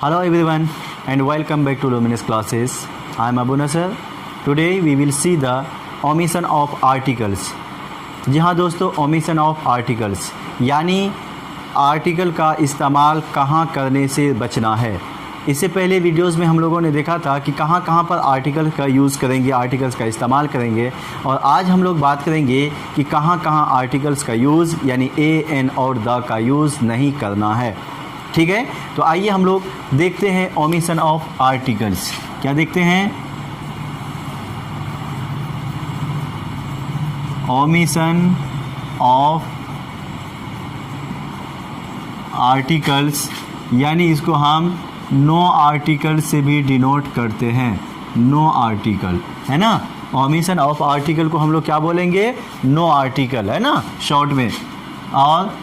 Hello everyone and welcome back to Luminous Classes. I am Abu Nasser. Today we will see the omission of articles. जी हाँ दोस्तों, omission of articles यानी article का इस्तेमाल कहाँ करने से बचना है। इससे पहले वीडियोस में हम लोगों ने देखा था कि कहाँ कहाँ पर आर्टिकल का यूज़ करेंगे, आर्टिकल्स का इस्तेमाल करेंगे, और आज हम लोग बात करेंगे कि कहाँ कहाँ आर्टिकल्स का यूज़ यानी ए एन और द का यूज़ नहीं करना है। ठीक है, तो आइए हम लोग देखते हैं ओमिशन ऑफ आर्टिकल्स। क्या देखते हैं? ओमिशन ऑफ आर्टिकल्स यानी इसको हम नो आर्टिकल से भी डिनोट करते हैं। नो आर्टिकल है ना, ओमिशन ऑफ आर्टिकल को हम लोग क्या बोलेंगे? नो आर्टिकल, है ना शॉर्ट में। और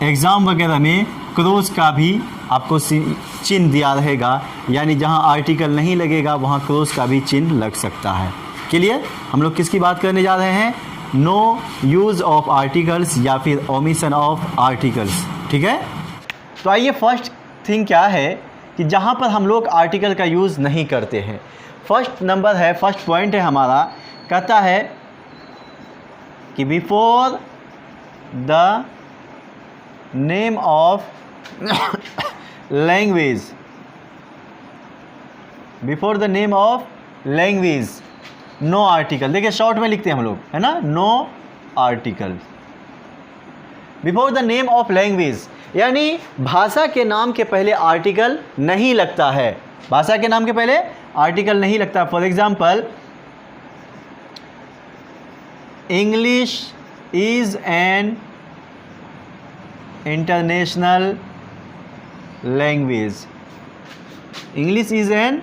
एग्ज़ाम वगैरह में क्रॉस का भी आपको चिन्ह दिया रहेगा, यानी जहां आर्टिकल नहीं लगेगा वहां क्रॉस का भी चिन्ह लग सकता है। क्लियर? हम लोग किसकी बात करने जा रहे हैं? नो यूज़ ऑफ आर्टिकल्स या फिर ओमिशन ऑफ आर्टिकल्स। ठीक है, तो आइए फर्स्ट थिंग क्या है कि जहां पर हम लोग आर्टिकल का यूज़ नहीं करते हैं। फर्स्ट पॉइंट है हमारा, कहता है कि before the name of language, before the name of language no article. देखिए शॉर्ट में लिखते हैं हम लोग, है ना, no article before the name of language, यानी भाषा के नाम के पहले आर्टिकल नहीं लगता है। भाषा के नाम के पहले आर्टिकल नहीं लगता। For example, English is an international language. English is an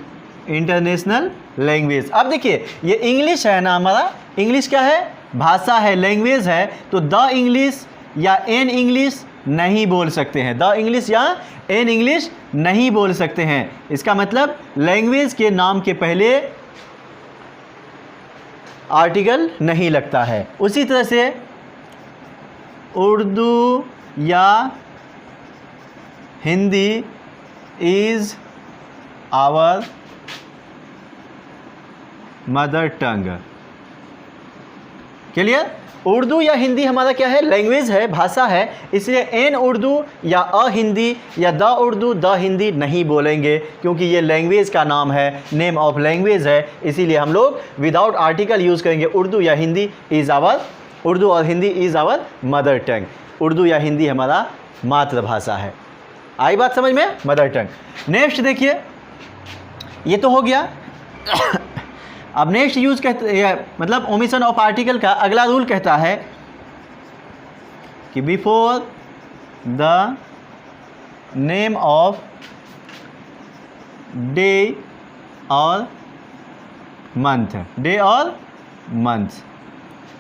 international language. अब देखिए ये इंग्लिश है ना, हमारा इंग्लिश क्या है? भाषा है, लैंग्वेज है, तो द इंग्लिश या एन इंग्लिश नहीं बोल सकते हैं। द इंग्लिश या एन इंग्लिश नहीं बोल सकते हैं। इसका मतलब लैंग्वेज के नाम के पहले आर्टिकल नहीं लगता है। उसी तरह से उर्दू या Hindi is our mother tongue. Clear? Urdu या हिंदी हमारा क्या है? लैंग्वेज है, भाषा है, इसलिए एन उर्दू या अ हिंदी या द उर्दू द हिंदी नहीं बोलेंगे, क्योंकि ये लैंग्वेज का नाम है, नेम ऑफ लैंग्वेज है। इसीलिए हम लोग विदाउट आर्टिकल यूज़ करेंगे। उर्दू या हिंदी इज़ आवर, उर्दू और Hindi is our mother tongue. Urdu या हिंदी हमारा मातृभाषा है। आई बात समझ में? Mother tongue. नेक्स्ट देखिए, ये तो हो गया। अब नेक्स्ट यूज कहते मतलब ओमिशन ऑफ आर्टिकल का अगला रूल कहता है कि before the name of day और मंथ, डे और मंथ,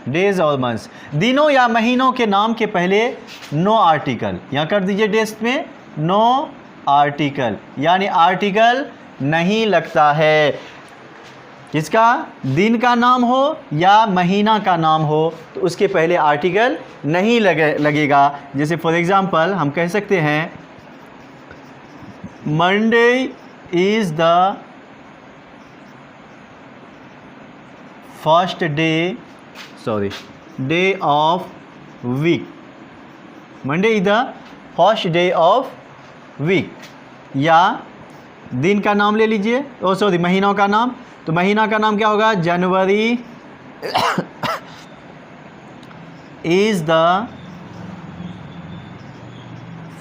डेज और मंथ्स, दिनों या महीनों के नाम के पहले नो आर्टिकल। यहाँ कर दीजिए डेस्ट में नो आर्टिकल, यानी आर्टिकल नहीं लगता है। किसका? दिन का नाम हो या महीना का नाम हो तो उसके पहले आर्टिकल नहीं लगेगा। जैसे फॉर एग्जांपल हम कह सकते हैं Monday is the first day of week. Monday is the first day of week. या दिन का नाम ले लीजिए, महीनों का नाम, तो महीना का नाम क्या होगा? जनवरी is the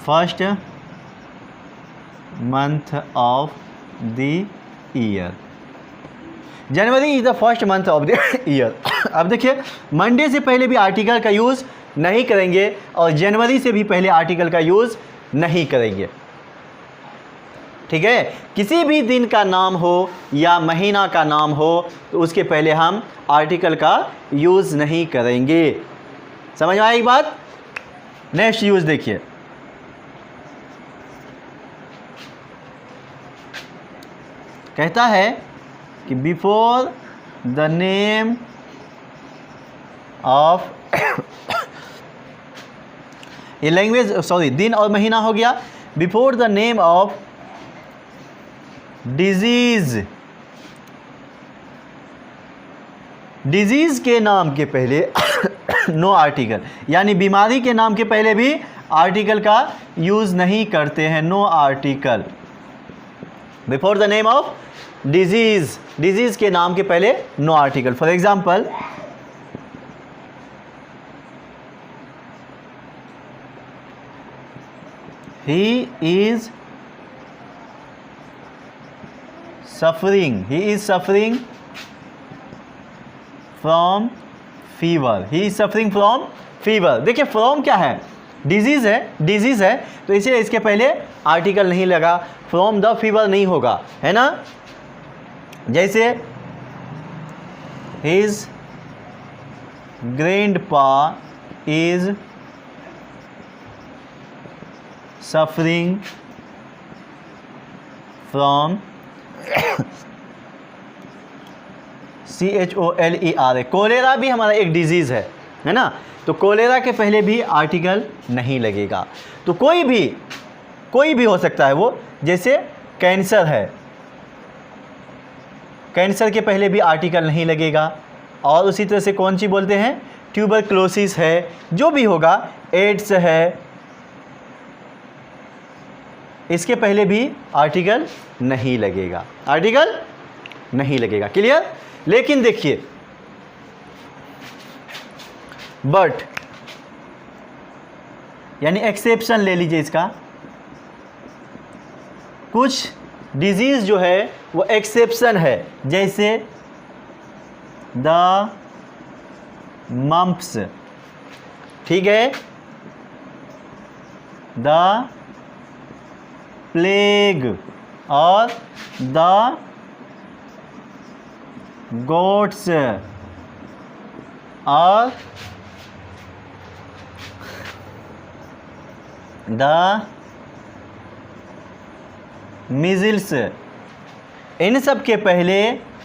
first month of the year. January is the first month of the year. अब देखिए मंडे से पहले भी आर्टिकल का यूज़ नहीं करेंगे और जनवरी से भी पहले आर्टिकल का यूज़ नहीं करेंगे। ठीक है, किसी भी दिन का नाम हो या महीना का नाम हो तो उसके पहले हम आर्टिकल का यूज़ नहीं करेंगे। समझ में आई बात? नेक्स्ट यूज़ देखिए, कहता है कि बिफोर द नेम ऑफ ये लैंग्वेज दिन और महीना हो गया। Before the name of disease, disease के नाम के पहले नो आर्टिकल, यानी बीमारी के नाम के पहले भी आर्टिकल का यूज नहीं करते हैं, no article before the name of disease, disease के नाम के पहले no article. For example, he is suffering from fever, he is suffering from fever। देखिए फ्रॉम क्या है, डिजीज है, तो इसलिए इसके पहले आर्टिकल नहीं लगा, फ्रॉम द फीवर नहीं होगा, है ना। जैसे his grandpa is suffering from CHOLERA, cholera भी हमारा एक डिजीज़ है ना, तो कोलेरा के पहले भी आर्टिकल नहीं लगेगा। तो कोई भी हो सकता है वो, जैसे कैंसर है, कैंसर के पहले भी आर्टिकल नहीं लगेगा। और उसी तरह से कौन सी बोलते हैं, ट्यूबरक्लोसिस है, जो भी होगा, एड्स है, इसके पहले भी आर्टिकल नहीं लगेगा, आर्टिकल नहीं लगेगा। क्लियर। लेकिन देखिए, बट यानी एक्सेप्शन ले लीजिए इसका, कुछ डिजीज जो है वो एक्सेप्शन है, जैसे द मम्प्स, ठीक है, द प्लेग और द गोट्स और द मिज़ल्स, इन सब के पहले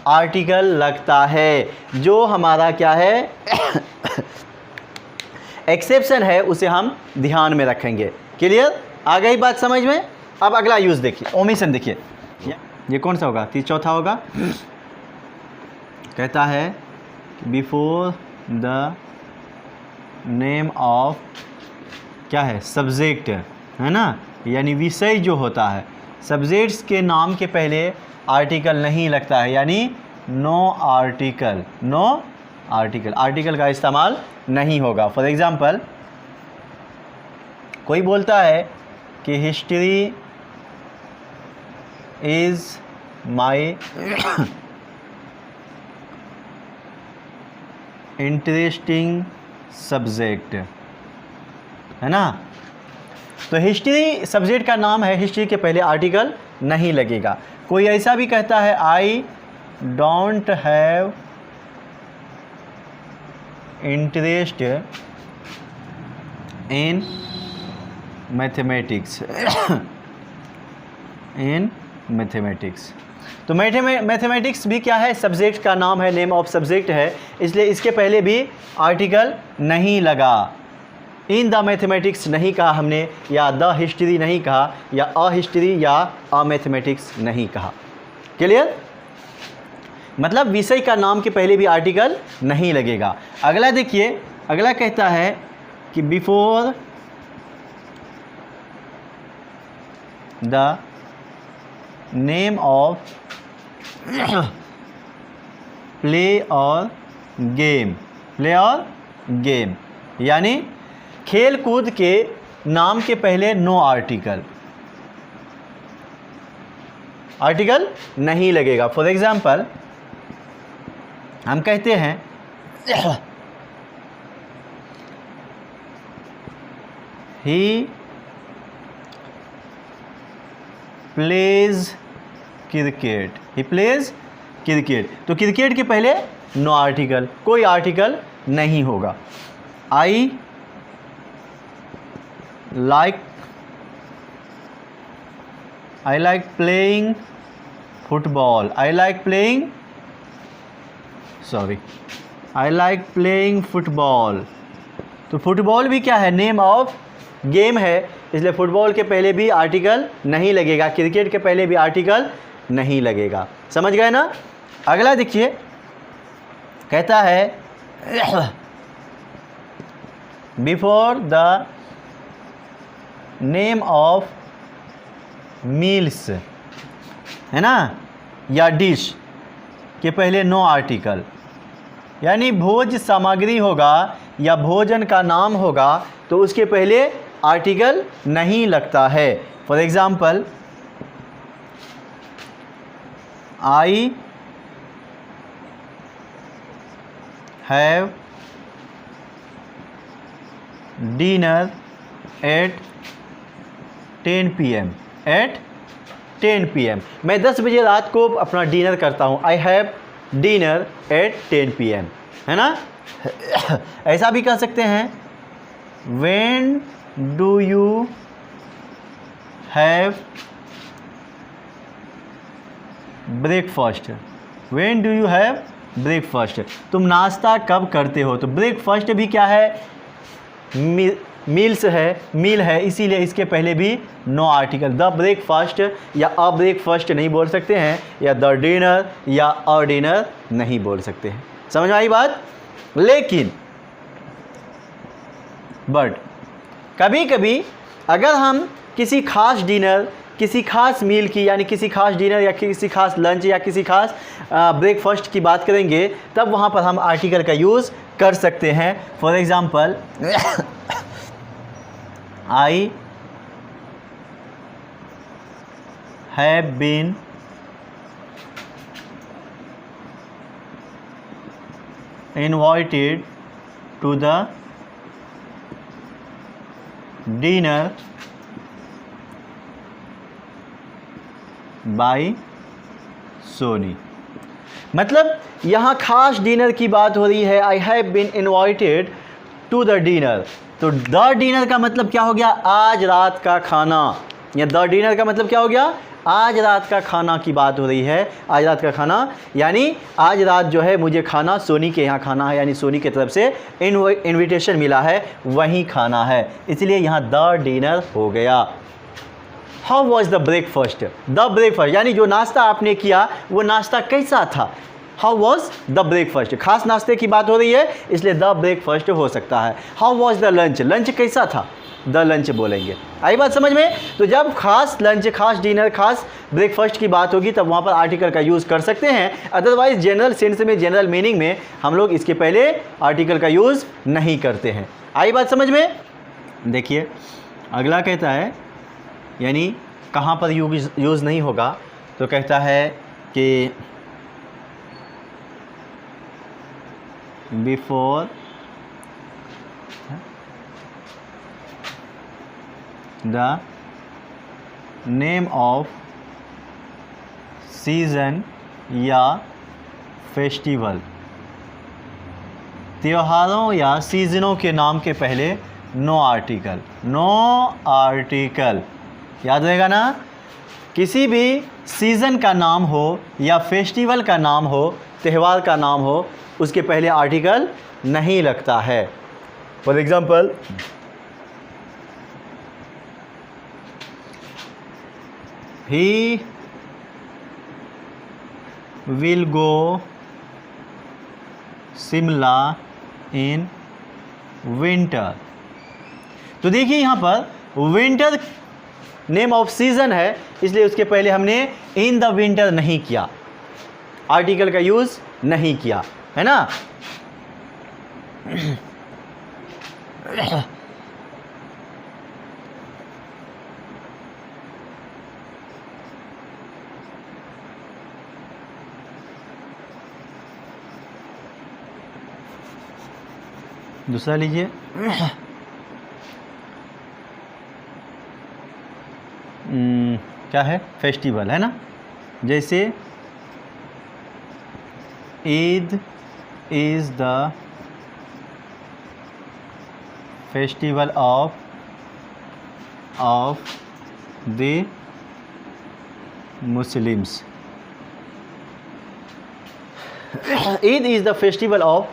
आर्टिकल लगता है, जो हमारा क्या है एक्सेप्शन है, उसे हम ध्यान में रखेंगे। क्लियर, आ गई बात समझ में। अब अगला यूज़ देखिए, ओमिशन देखिए, ये कौन सा होगा, चौथा होगा। कहता है बिफोर द नेम ऑफ, क्या है, सब्जेक्ट, है ना, यानी विषय जो होता है, सब्जेक्ट्स के नाम के पहले आर्टिकल नहीं लगता है, यानी no article, no article, article का इस्तेमाल नहीं होगा। फॉर एग्ज़ाम्पल, कोई बोलता है कि history is my interesting subject, है ना, तो हिस्ट्री सब्जेक्ट का नाम है, हिस्ट्री के पहले आर्टिकल नहीं लगेगा। कोई ऐसा भी कहता है I don't have interest in mathematics, in mathematics, तो मैथमेटिक्स भी क्या है, सब्जेक्ट का नाम है, नेम ऑफ सब्जेक्ट है, इसलिए इसके पहले भी आर्टिकल नहीं लगा। इन द मैथमेटिक्स नहीं कहा हमने, या द हिस्ट्री नहीं कहा, या अ हिस्ट्री या अ मैथमेटिक्स नहीं कहा। क्लियर, मतलब विषय का नाम के पहले भी आर्टिकल नहीं लगेगा। अगला देखिए, अगला कहता है कि before the name of play और गेम, प्ले और गेम, यानी खेल कूद के नाम के पहले नो आर्टिकल, आर्टिकल नहीं लगेगा। फॉर एग्जाम्पल, हम कहते हैं he plays cricket, he plays cricket, तो क्रिकेट के पहले नो आर्टिकल, कोई आर्टिकल नहीं होगा। I like playing football, I like playing football, तो फुटबॉल भी क्या है, नेम ऑफ गेम है, इसलिए फुटबॉल के पहले भी आर्टिकल नहीं लगेगा, क्रिकेट के पहले भी आर्टिकल नहीं लगेगा। समझ गए ना। अगला देखिए, कहता है before the name of meals, है ना, या डिश के पहले नो आर्टिकल, यानी भोज सामग्री होगा या भोजन का नाम होगा तो उसके पहले आर्टिकल नहीं लगता है। For example, I have dinner at 10 PM, at 10 PM। मैं 10 बजे रात को अपना डिनर करता हूँ। आई हैव डिनर एट 10 PM, है ना। ऐसा भी कह सकते हैं, when do you have breakfast, when do you have breakfast, तुम नाश्ता कब करते हो। तो ब्रेकफास्ट भी क्या है, मील्स है, मील है, इसीलिए इसके पहले भी नो आर्टिकल। द ब्रेकफास्ट या अ ब्रेकफास्ट नहीं बोल सकते हैं, या द डिनर या अ डिनर नहीं बोल सकते हैं। समझ में आई बात। लेकिन बट कभी कभी अगर हम किसी खास डिनर, किसी खास मील की, यानी किसी खास डिनर या किसी खास लंच या किसी खास ब्रेकफास्ट की बात करेंगे, तब वहाँ पर हम आर्टिकल का यूज़ कर सकते हैं। For example, I have been invited to the dinner by Soni. मतलब यहाँ खास डिनर की बात हो रही है। I have been invited to the dinner, तो द डिनर का मतलब क्या हो गया, आज रात का खाना, या द डिनर का मतलब क्या हो गया, आज रात का खाना की बात हो रही है। आज रात का खाना यानी आज रात जो है मुझे खाना सोनी के यहाँ खाना है, यानी सोनी की तरफ से इनविटेशन मिला है, वहीं खाना है, इसलिए यहाँ द डिनर हो गया। How was the breakfast, the breakfast यानी जो नाश्ता आपने किया वो नाश्ता कैसा था। हाउ वॉज द ब्रेकफास्ट, खास नाश्ते की बात हो रही है, इसलिए द ब्रेकफास्ट हो सकता है। How was the lunch, lunch कैसा था, द लंच बोलेंगे। आई बात समझ में। तो जब खास लंच, खास डिनर, खास ब्रेकफास्ट की बात होगी तब वहाँ पर आर्टिकल का यूज़ कर सकते हैं। अदरवाइज जनरल सेंस में, जनरल मीनिंग में हम लोग इसके पहले आर्टिकल का यूज़ नहीं करते हैं। आई बात समझ में। देखिए अगला कहता है, यानी कहाँ पर यूज़ नहीं होगा, तो कहता है कि before the name of season या फेस्टिवल, त्योहारों या सीज़नों के नाम के पहले नो आर्टिकल, नो आर्टिकल। याद रहेगा ना, किसी भी सीज़न का नाम हो या फेस्टिवल का नाम हो, त्यौहार का नाम हो, उसके पहले आर्टिकल नहीं लगता है। For example, he will go Shimla in winter. तो देखिए यहाँ पर विंटर नेम ऑफ सीज़न है, इसलिए उसके पहले हमने इन द विंटर नहीं किया, आर्टिकल का यूज़ नहीं किया, है ना। दूसरा लीजिए, क्या है, फेस्टिवल, है ना। जैसे Eid is the festival of the Muslims. Eid is the festival of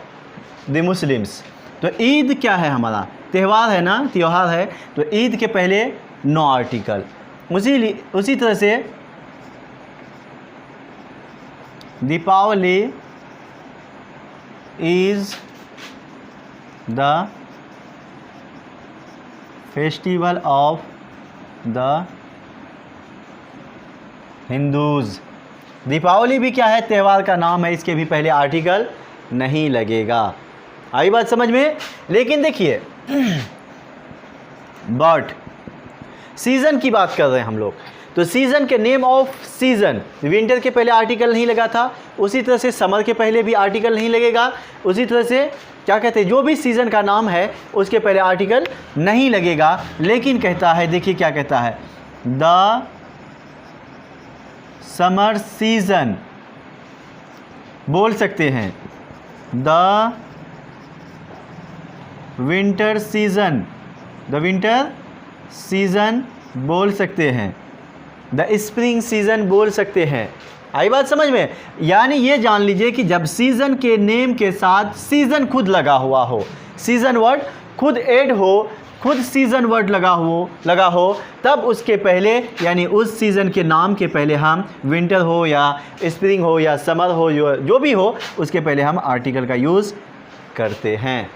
the Muslims. तो ईद क्या है, हमारा त्यौहार है ना, त्यौहार है, तो ईद के पहले नो आर्टिकल। उसी तरह से Deepavali is the festival of the Hindus. Deepavali भी क्या है, त्यौहार का नाम है, इसके भी पहले आर्टिकल नहीं लगेगा। आई बात समझ में। लेकिन देखिए बट सीज़न की बात कर रहे हैं हम लोग, तो सीज़न के नेम ऑफ सीज़न, विंटर के पहले आर्टिकल नहीं लगा था, उसी तरह से समर के पहले भी आर्टिकल नहीं लगेगा, उसी तरह से क्या कहते हैं, जो भी सीज़न का नाम है उसके पहले आर्टिकल नहीं लगेगा। लेकिन कहता है, देखिए क्या कहता है, द समर सीज़न बोल सकते हैं, the winter season, the winter season बोल सकते हैं, द स्प्रिंग सीज़न बोल सकते हैं। आई बात समझ में। यानी ये जान लीजिए कि जब सीज़न के नेम के साथ सीज़न खुद लगा हुआ हो, सीज़न वर्ड खुद ऐड हो, खुद सीज़न वर्ड लगा हो, तब उसके पहले यानी उस सीज़न के नाम के पहले हम विंटर हो या स्प्रिंग हो या समर हो, जो भी हो, उसके पहले हम आर्टिकल का यूज़ करते हैं।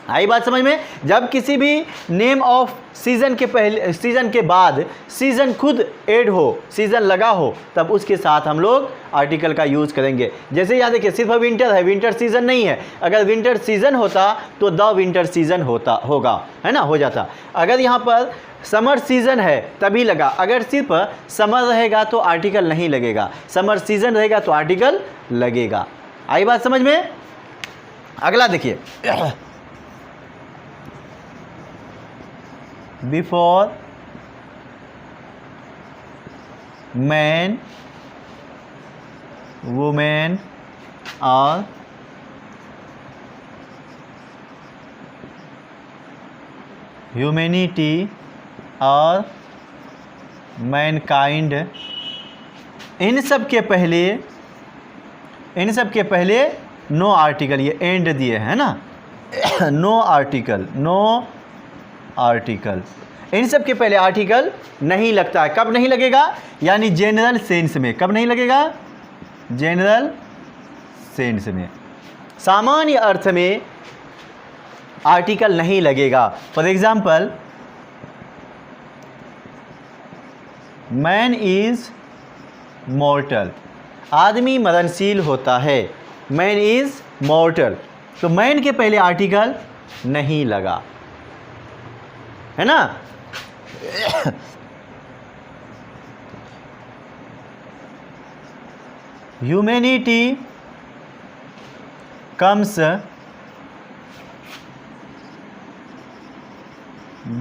आई बात समझ में। जब किसी भी नेम ऑफ सीज़न के पहले, सीज़न के बाद सीज़न खुद ऐड हो, सीज़न लगा हो, तब उसके साथ हम लोग आर्टिकल का यूज़ करेंगे। जैसे याद देखिए, सिर्फ विंटर है, विंटर सीज़न नहीं है। अगर विंटर सीज़न होता तो द विंटर सीज़न होगा, है ना, हो जाता। अगर यहाँ पर समर सीज़न है तभी लगा, अगर सिर्फ समर रहेगा तो आर्टिकल नहीं लगेगा, समर सीज़न रहेगा तो आर्टिकल लगेगा। आई बात समझ में। अगला देखिए, बिफोर मैन वुमेन और ह्यूमैनिटी और मैनकाइंड, इन सब के पहले नो आर्टिकल, ये एंड दिए हैं ना, नो आर्टिकल, इन सब के पहले आर्टिकल नहीं लगता है। कब नहीं लगेगा, यानी जनरल सेंस में। कब नहीं लगेगा, जनरल सेंस में, सामान्य अर्थ में आर्टिकल नहीं लगेगा। फॉर एग्जाम्पल, मैन इज मॉर्टल, आदमी मरणशील होता है, मैन इज मॉर्टल, तो मैन के पहले आर्टिकल नहीं लगा, है ना। ह्यूमैनिटी कम्स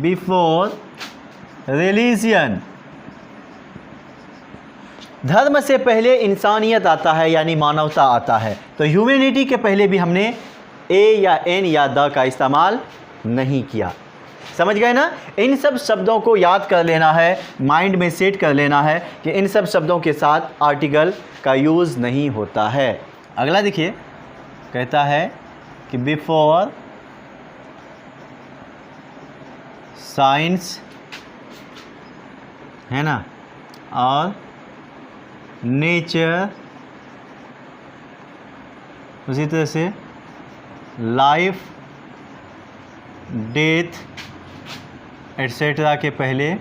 बिफोर रिलीजियन, धर्म से पहले इंसानियत आता है, यानी मानवता आता है। तो ह्यूमैनिटी के पहले भी हमने ए या एन या द का इस्तेमाल नहीं किया। समझ गए ना। इन सब शब्दों को याद कर लेना है, माइंड में सेट कर लेना है कि इन सब शब्दों के साथ आर्टिकल का यूज़ नहीं होता है। अगला देखिए, कहता है कि बिफोर साइंस, है ना, और नेचर, उसी तरह से लाइफ, डेथ एट्सेट्रा के पहले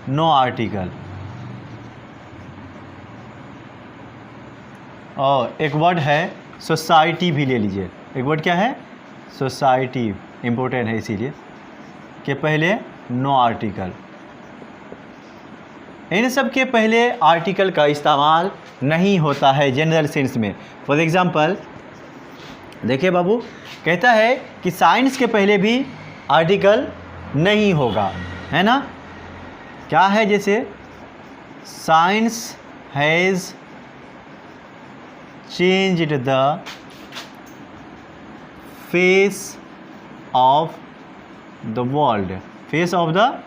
नो आर्टिकल। और एक वर्ड है सोसाइटी, भी ले लीजिए। एक वर्ड क्या है, सोसाइटी, इम्पोर्टेंट है इसीलिए, के पहले नो आर्टिकल। इन सब के पहले आर्टिकल का इस्तेमाल नहीं होता है जनरल सेंस में। फॉर एग्ज़ाम्पल देखिए बाबू, कहता है कि साइंस के पहले भी आर्टिकल नहीं होगा, है ना। क्या है, जैसे science has changed the face of the world, face of the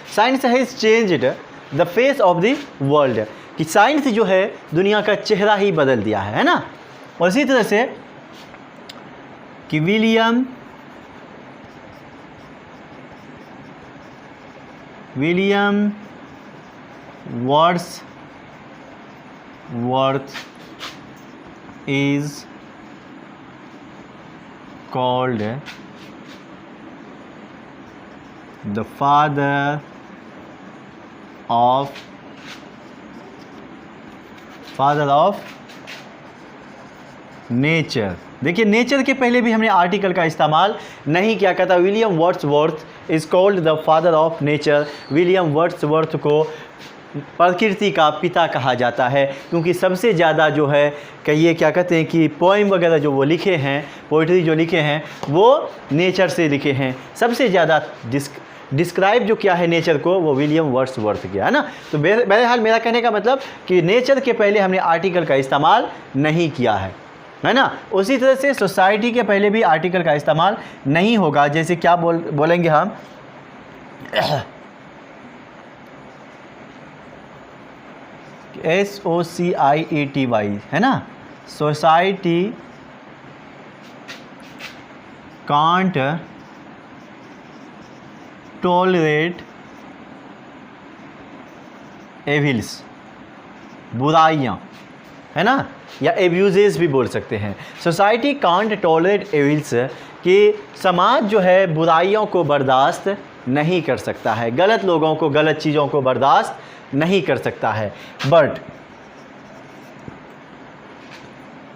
science has changed the face of the world, कि साइंस जो है दुनिया का चेहरा ही बदल दिया है ना। और इसी तरह से कि William words worth is called the father of nature. देखिए नेचर के पहले भी हमने आर्टिकल का इस्तेमाल नहीं किया। कहता William Wordsworth is called the father of nature. William Wordsworth को प्रकृति का पिता कहा जाता है, क्योंकि सबसे ज़्यादा जो है कहिए क्या कहते हैं कि पोइम वगैरह जो वो लिखे हैं, पोइट्री जो लिखे हैं वो नेचर से लिखे हैं। सबसे ज़्यादा डिस्क्राइब जो किया है नेचर को वो विलियम वर्ड्सवर्थ किया है ना। तो बहरहाल मेरा कहने का मतलब कि नेचर के पहले हमने आर्टिकल का इस्तेमाल नहीं किया है ना। उसी तरह से सोसाइटी के पहले भी आर्टिकल का इस्तेमाल नहीं होगा। जैसे क्या बोलेंगे हम SOCIETY है ना। सोसाइटी कांट टॉलरेट एविल्स, बुराइयाँ है ना, या एब्यूजेस भी बोल सकते हैं। सोसाइटी कांट टॉलरेट एविल्स कि समाज जो है बुराइयों को बर्दाश्त नहीं कर सकता है, गलत लोगों को, गलत चीज़ों को बर्दाश्त नहीं कर सकता है।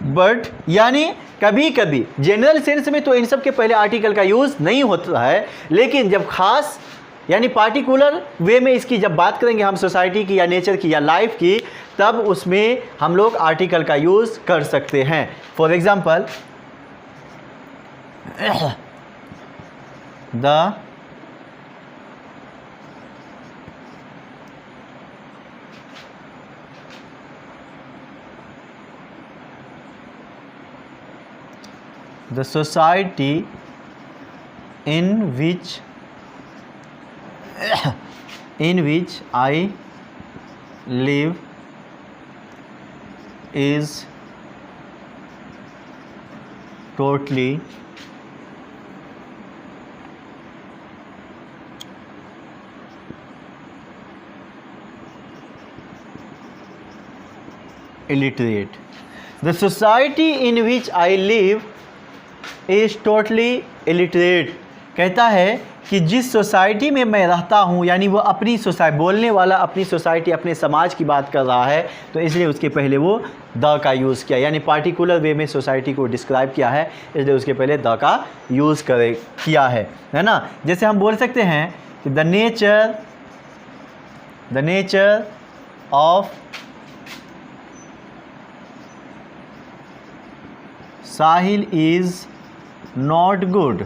बट यानी कभी कभी जनरल सेंस में तो इन सब के पहले आर्टिकल का यूज़ नहीं होता है, लेकिन जब खास यानी पार्टिकुलर वे में इसकी जब बात करेंगे हम सोसाइटी की या नेचर की या लाइफ की, तब उसमें हम लोग आर्टिकल का यूज़ कर सकते हैं। For example the society in which I live is totally illiterate. The society in which I live is totally illiterate. कहता है कि जिस सोसाइटी में मैं रहता हूँ, यानी वो अपनी सोसाइटी, बोलने वाला अपनी सोसाइटी, अपने समाज की बात कर रहा है, तो इसलिए उसके पहले वो द का यूज़ किया, यानी पार्टिकुलर वे में सोसाइटी को डिस्क्राइब किया है, इसलिए उसके पहले द का यूज़ किया है ना। जैसे हम बोल सकते हैं कि the nature of Sahil is not good.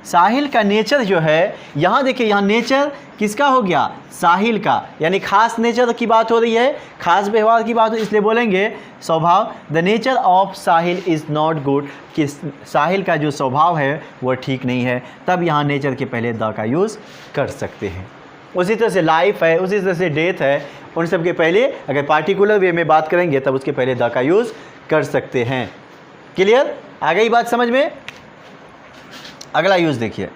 Sahil का नेचर जो है, यहाँ देखिए, यहाँ नेचर किसका हो गया, साहिल का, यानी खास नेचर की बात हो रही है, खास व्यवहार की बात हो, इसलिए बोलेंगे स्वभाव। The nature of Sahil is not good, कि साहिल का जो स्वभाव है वो ठीक नहीं है, तब यहाँ नेचर के पहले द का यूज़ कर सकते हैं। उसी तरह से लाइफ है, उसी तरह से डेथ है, उन सब के पहले अगर पार्टिकुलर वे में बात करेंगे तब उसके पहले द का यूज़ कर सकते हैं। क्लियर, आ गई बात समझ में। अगला यूज़ देखिए,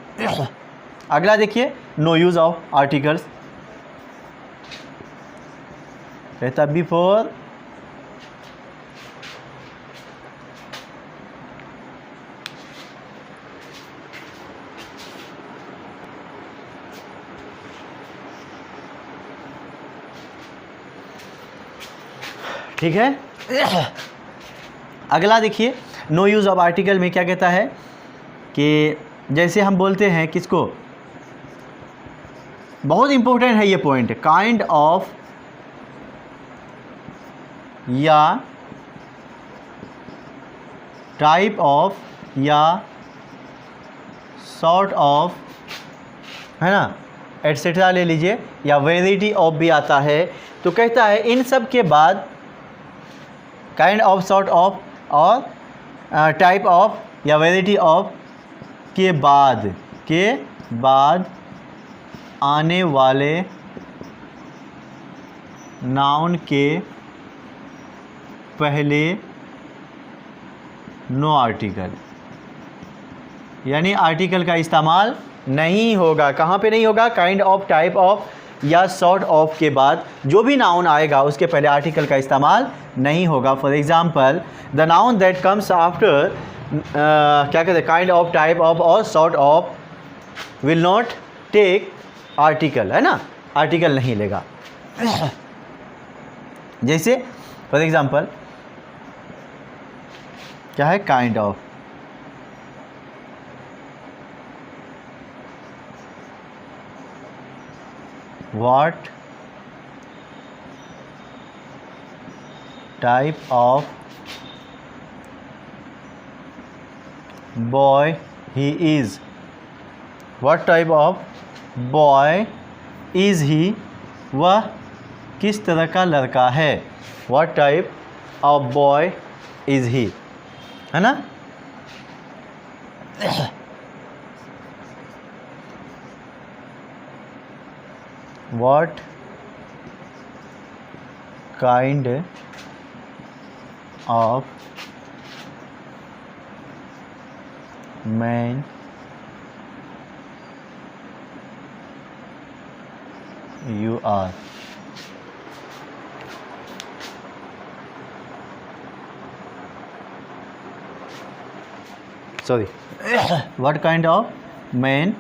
अगला देखिए, नो यूज़ ऑफ आर्टिकल्स। कहता बिफोर ठीक है। अगला देखिए, नो यूज़ ऑफ आर्टिकल में क्या कहता है कि जैसे हम बोलते हैं किसको, बहुत इंपॉर्टेंट है ये पॉइंट, काइंड ऑफ या टाइप ऑफ या सॉर्ट ऑफ, है ना, एटसेट्रा ले लीजिए, या वेराइटी ऑफ भी आता है। तो कहता है इन सब के बाद काइंड ऑफ, सॉर्ट ऑफ और टाइप ऑफ या वेराइटी ऑफ के बाद आने वाले नाउन के पहले नो आर्टिकल, यानी आर्टिकल का इस्तेमाल नहीं होगा। कहाँ पे नहीं होगा, काइंड ऑफ, टाइप ऑफ या सॉर्ट ऑफ के बाद जो भी नाउन आएगा उसके पहले आर्टिकल का इस्तेमाल नहीं होगा। For example the noun that comes after क्या कहते हैं काइंड ऑफ, टाइप ऑफ और sort of will not take article, है ना, आर्टिकल नहीं लेगा। जैसे फॉर एग्जाम्पल क्या है kind of, what type of boy he is, what type of boy is he, वह किस तरह का लड़का है, what type of boy is he, है ना। what kind of man you are, sorry what kind of man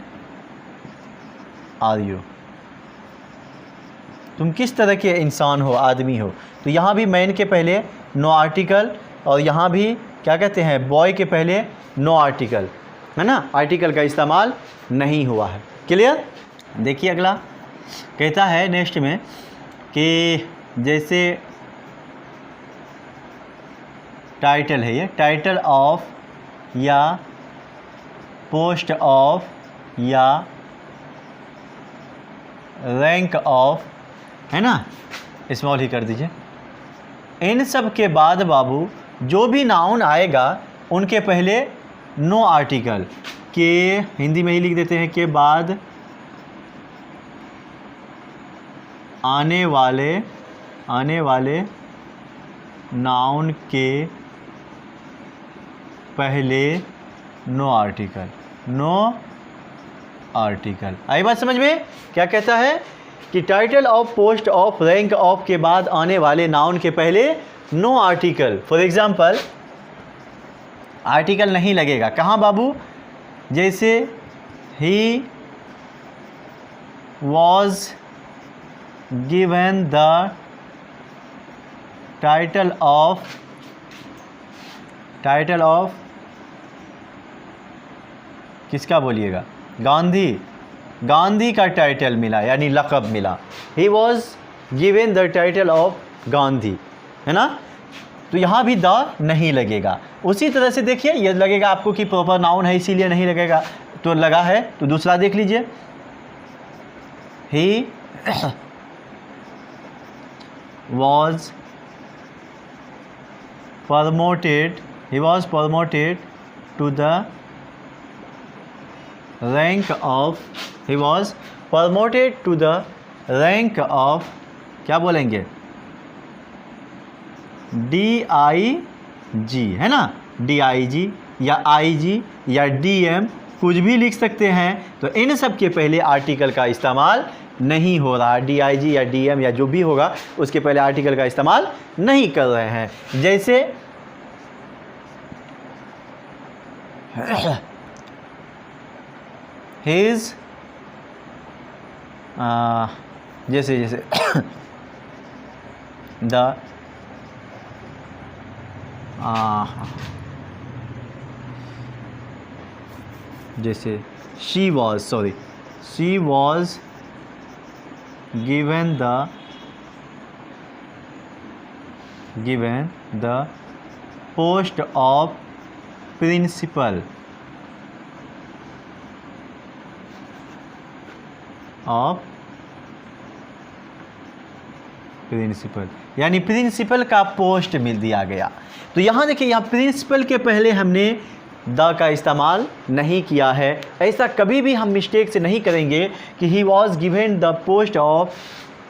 are you, तुम किस तरह के इंसान हो, आदमी हो। तो यहाँ भी मैन के पहले नो आर्टिकल और यहाँ भी क्या कहते हैं बॉय के पहले नो आर्टिकल, है ना, आर्टिकल का इस्तेमाल नहीं हुआ है। क्लियर। देखिए अगला कहता है नेक्स्ट में कि जैसे टाइटल है, ये टाइटल ऑफ या पोस्ट ऑफ या रैंक ऑफ, है ना, स्मॉल ही कर दीजिए। इन सब के बाद बाबू जो भी नाउन आएगा उनके पहले नो आर्टिकल के, हिंदी में ही लिख देते हैं, के बाद आने वाले नाउन के पहले नो आर्टिकल, नो आर्टिकल। आई बात समझ में। क्या कहता है कि title of, post of, rank of के बाद आने वाले नाउन के पहले no article. For example article नहीं लगेगा कहाँ बाबू, जैसे he was given the title of किसका बोलिएगा, गांधी का टाइटल मिला यानी लक़ब मिला। He was given the title of Gandhi, है ना। तो यहाँ भी द नहीं लगेगा। उसी तरह से देखिए ये लगेगा आपको कि प्रॉपर नाउन है इसीलिए नहीं लगेगा, तो लगा है तो दूसरा देख लीजिए। He was promoted to the rank of, he was promoted to the rank of, क्या बोलेंगे, DIG, है ना, DIG या IG या DM कुछ भी लिख सकते हैं। तो इन सब के पहले आर्टिकल का इस्तेमाल नहीं हो रहा, DIG या DM या जो भी होगा उसके पहले आर्टिकल का इस्तेमाल नहीं कर रहे हैं। जैसे his जैसे the जैसे she was given the post of principal यानी प्रिंसिपल का पोस्ट मिल दिया गया। तो यहाँ देखिए, यहाँ प्रिंसिपल के पहले हमने द का इस्तेमाल नहीं किया है। ऐसा कभी भी हम मिस्टेक से नहीं करेंगे कि he was given the post of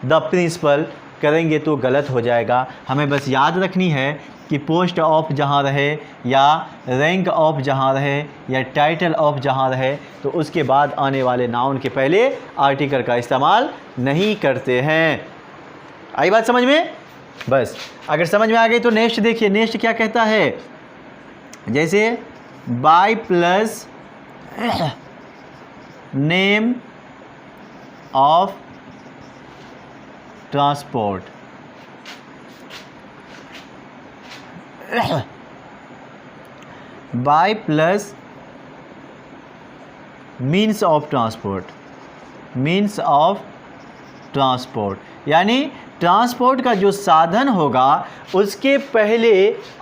the principal, करेंगे तो गलत हो जाएगा। हमें बस याद रखनी है कि पोस्ट ऑफ जहाँ रहे या रैंक ऑफ जहाँ रहे या टाइटल ऑफ जहाँ रहे तो उसके बाद आने वाले नाउन के पहले आर्टिकल का इस्तेमाल नहीं करते हैं। आई बात समझ में? बस अगर समझ में आ गई तो नेक्स्ट देखिए, नेक्स्ट क्या कहता है, जैसे by plus name of transport, by plus means of transport, means of transport यानी ट्रांसपोर्ट का जो साधन होगा उसके पहले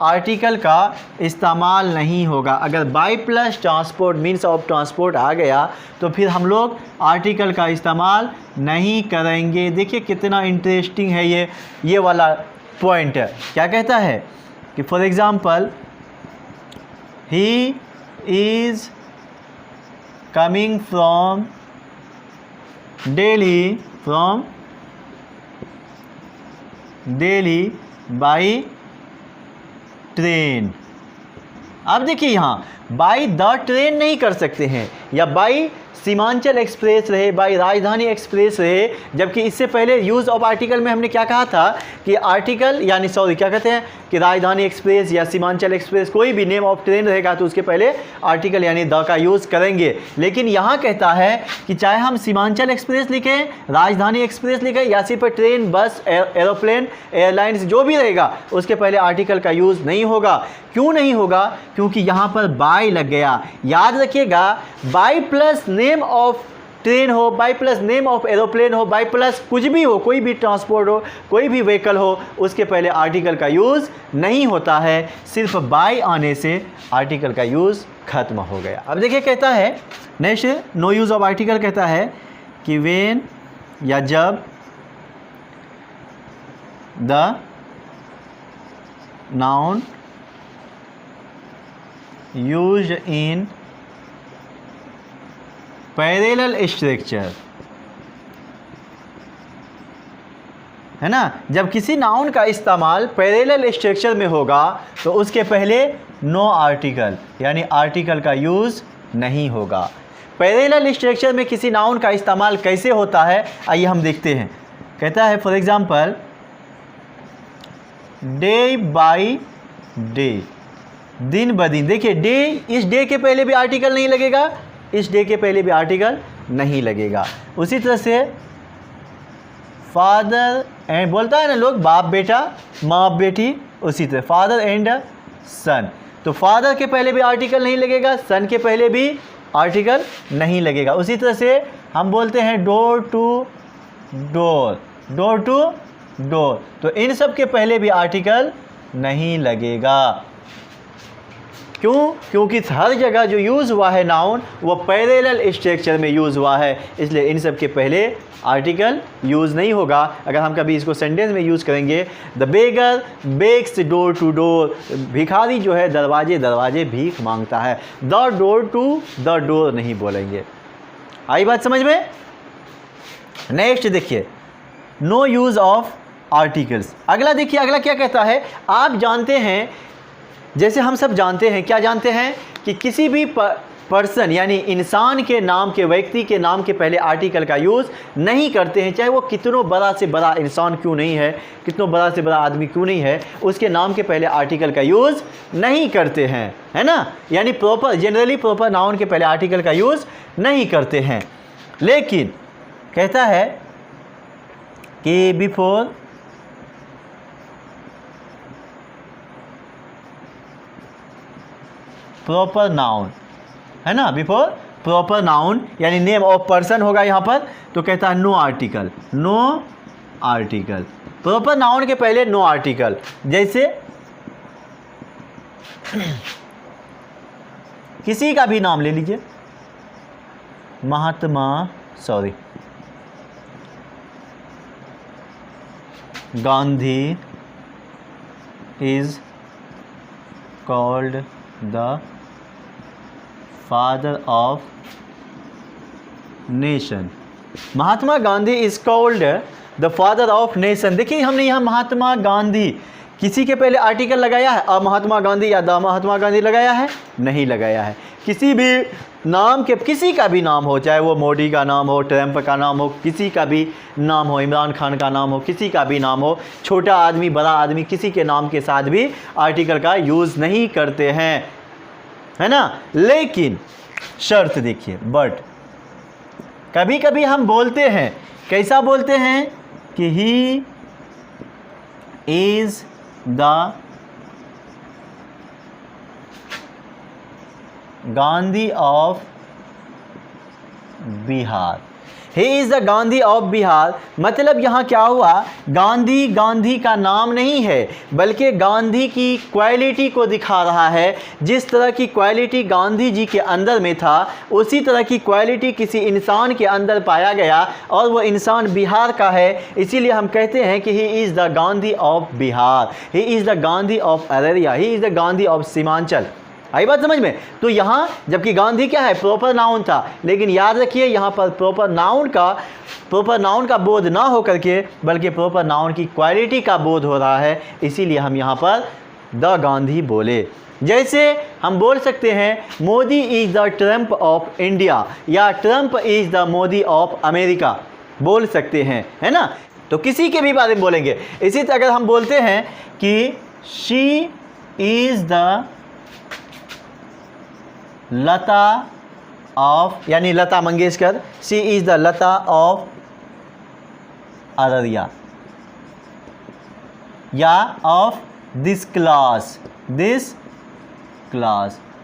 आर्टिकल का इस्तेमाल नहीं होगा। अगर by plus transport means of transport आ गया तो फिर हम लोग आर्टिकल का इस्तेमाल नहीं करेंगे। देखिए कितना इंटरेस्टिंग है ये वाला पॉइंट। क्या कहता है कि for example he is coming from Delhi, from Delhi by train. अब देखिए यहाँ बाई द ट्रेन नहीं कर सकते हैं, या बाई सीमांचल एक्सप्रेस रहे, बाई राजधानी एक्सप्रेस रहे, जबकि इससे पहले यूज़ ऑफ आर्टिकल में हमने क्या कहा था कि आर्टिकल यानी क्या कहते हैं कि राजधानी एक्सप्रेस या सीमांचल एक्सप्रेस कोई भी नेम ऑफ ट्रेन रहेगा तो उसके पहले आर्टिकल यानी द का यूज़ करेंगे। लेकिन यहाँ कहता है कि चाहे हम सीमांचल एक्सप्रेस लिखें, राजधानी एक्सप्रेस लिखें या सिर्फ ट्रेन, बस, एरोप्लेन, एयरलाइंस जो भी रहेगा उसके पहले आर्टिकल का यूज़ नहीं होगा। क्यों नहीं होगा? क्योंकि यहाँ पर बाय लग गया। याद रखिएगा, by plus name of train हो, by plus name of aeroplane हो, बाय प्लस कुछ भी हो, कोई भी ट्रांसपोर्ट हो, कोई भी व्हीकल हो, उसके पहले आर्टिकल का यूज़ नहीं होता है। सिर्फ बाय आने से आर्टिकल का यूज़ खत्म हो गया। अब देखिए कहता है next, no use of article कहता है कि व्हेन या जब the noun used in parallel structure, है ना, जब किसी नाउन का इस्तेमाल पैरेलल स्ट्रक्चर में होगा तो उसके पहले नो आर्टिकल यानी आर्टिकल का यूज़ नहीं होगा। पैरेलल स्ट्रक्चर में किसी नाउन का इस्तेमाल कैसे होता है आइए हम देखते हैं। कहता है for example day by day, दिन ब दिन। देखिए डे, इस डे के पहले भी आर्टिकल नहीं लगेगा, इस डे के पहले भी आर्टिकल नहीं लगेगा। उसी तरह से फादर एंड, बोलता है ना लोग बाप बेटा माँ बेटी, उसी तरह फादर एंड सन, तो फादर के पहले भी आर्टिकल नहीं लगेगा, सन के पहले भी आर्टिकल नहीं लगेगा। उसी तरह से हम बोलते हैं door to door, door to door, तो इन सब के पहले भी आर्टिकल नहीं लगेगा। क्यों? क्योंकि हर जगह जो यूज़ हुआ है नाउन वो पैरेलल स्ट्रक्चर में यूज़ हुआ है, इसलिए इन सब के पहले आर्टिकल यूज़ नहीं होगा। अगर हम कभी इसको सेंटेंस में यूज़ करेंगे, the beggar begs door to door, भिखारी जो है दरवाजे दरवाजे भीख मांगता है, the door to the door नहीं बोलेंगे। आई बात समझ में? नेक्स्ट देखिए, नो यूज़ ऑफ आर्टिकल्स। अगला देखिए, अगला क्या कहता है, आप जानते हैं, जैसे हम सब जानते हैं, क्या जानते हैं कि किसी भी पर्सन यानी इंसान के नाम के, व्यक्ति के नाम के पहले आर्टिकल का यूज़ नहीं करते हैं, चाहे वो कितनों बड़ा से बड़ा इंसान क्यों नहीं है, कितनों बड़ा से बड़ा आदमी क्यों नहीं है, उसके नाम के पहले आर्टिकल का यूज़ नहीं करते हैं, है ना। यानी प्रॉपर, जनरली प्रॉपर नाउन के पहले आर्टिकल का यूज़ नहीं करते हैं। लेकिन कहता है कि बिफोर प्रॉपर नाउन, है ना, बिफोर प्रॉपर नाउन यानी नेम ऑफ पर्सन होगा यहाँ पर, तो कहता है no article, no article. Proper noun के पहले नो आर्टिकल। जैसे किसी का भी नाम ले लीजिए, Gandhi is called the father of nation. Mahatma Gandhi is called the father of nation. देखिए हमने यहाँ महात्मा गांधी किसी के पहले आर्टिकल लगाया है? अ महात्मा गांधी या द महात्मा गांधी लगाया है? नहीं लगाया है। किसी भी नाम के, किसी का भी नाम हो, चाहे वो मोदी का नाम हो, ट्रंप का नाम हो, किसी का भी नाम हो, इमरान खान का नाम हो, किसी का भी नाम हो, छोटा आदमी बड़ा आदमी, किसी के नाम के साथ भी आर्टिकल का यूज़ नहीं करते हैं, है ना। लेकिन शर्त देखिए, बट कभी कभी हम बोलते हैं, कैसा बोलते हैं कि he is the Gandhi of Bihar. He is the Gandhi of Bihar मतलब यहाँ क्या हुआ, गांधी गांधी का नाम नहीं है, बल्कि गांधी की क्वालिटी को दिखा रहा है। जिस तरह की क्वालिटी गांधी जी के अंदर में था, उसी तरह की क्वालिटी किसी इंसान के अंदर पाया गया, और वो इंसान बिहार का है। इसीलिए हम कहते हैं कि he is the Gandhi of Bihar, he is the Gandhi of Araria, he is the Gandhi of Seemanchal. आई बात समझ में। तो यहाँ जबकि गांधी क्या है, प्रॉपर नाउन था, लेकिन याद रखिए यहाँ पर प्रॉपर नाउन का बोध ना हो करके, बल्कि प्रॉपर नाउन की क्वालिटी का बोध हो रहा है। इसीलिए हम यहाँ पर द गांधी बोले। जैसे हम बोल सकते हैं Modi is the Trump of India, या Trump is the Modi of America, बोल सकते हैं, है ना। तो किसी के भी बारे में बोलेंगे। इसी तरह अगर हम बोलते हैं कि she is the Lata of, यानी Lata Mangeshkar, she is the Lata of Araria, या ऑफ दिस क्लास,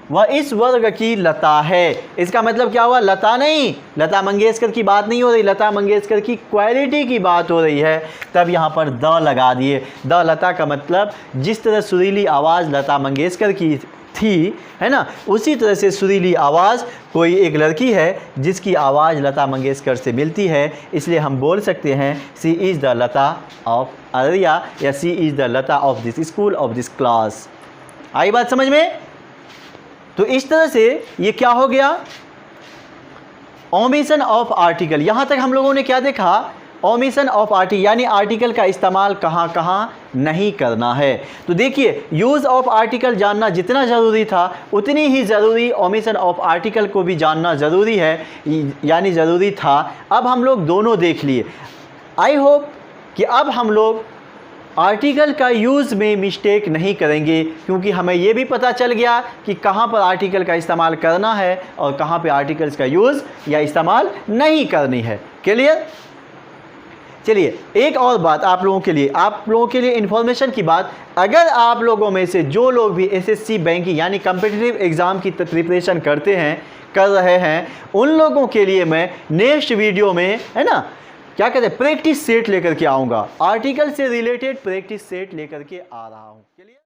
वह इस वर्ग की लता है। इसका मतलब क्या हुआ, लता नहीं, लता मंगेशकर की बात नहीं हो रही, लता मंगेशकर की क्वालिटी की बात हो रही है। तब यहाँ पर द लगा दिए। द लता का मतलब जिस तरह सुरीली आवाज़ लता मंगेशकर की थी, है ना, उसी तरह से सुरीली आवाज़ कोई एक लड़की है जिसकी आवाज़ लता मंगेशकर से मिलती है। इसलिए हम बोल सकते हैं she is the Lata of Araria, या she is the Lata of this school, of this class. आई बात समझ में। तो इस तरह से ये क्या हो गया, ओमिशन ऑफ आर्टिकल। यहाँ तक हम लोगों ने क्या देखा, ओमिशन ऑफ आर्टिकल, यानी आर्टिकल का इस्तेमाल कहाँ कहाँ नहीं करना है। तो देखिए, यूज़ ऑफ आर्टिकल जानना जितना ज़रूरी था, उतनी ही ज़रूरी ओमिशन ऑफ आर्टिकल को भी जानना ज़रूरी है, यानी ज़रूरी था। अब हम लोग दोनों देख लिए। आई होप कि अब हम लोग आर्टिकल का यूज़ में मिस्टेक नहीं करेंगे, क्योंकि हमें ये भी पता चल गया कि कहाँ पर आर्टिकल का इस्तेमाल करना है और कहाँ पर आर्टिकल्स का यूज़ या इस्तेमाल नहीं करनी है। क्लियर। चलिए एक और बात आप लोगों के लिए इन्फॉर्मेशन की बात, अगर आप लोगों में से जो लोग भी एसएससी बैंकिंग यानी कम्पिटिटिव एग्ज़ाम की प्रिपरेशन कर रहे हैं, उन लोगों के लिए मैं नेक्स्ट वीडियो में, है ना, क्या कहते हैं, प्रैक्टिस सेट लेकर के आऊँगा। आर्टिकल से रिलेटेड प्रैक्टिस सेट लेकर के आ रहा हूँ। चलिए।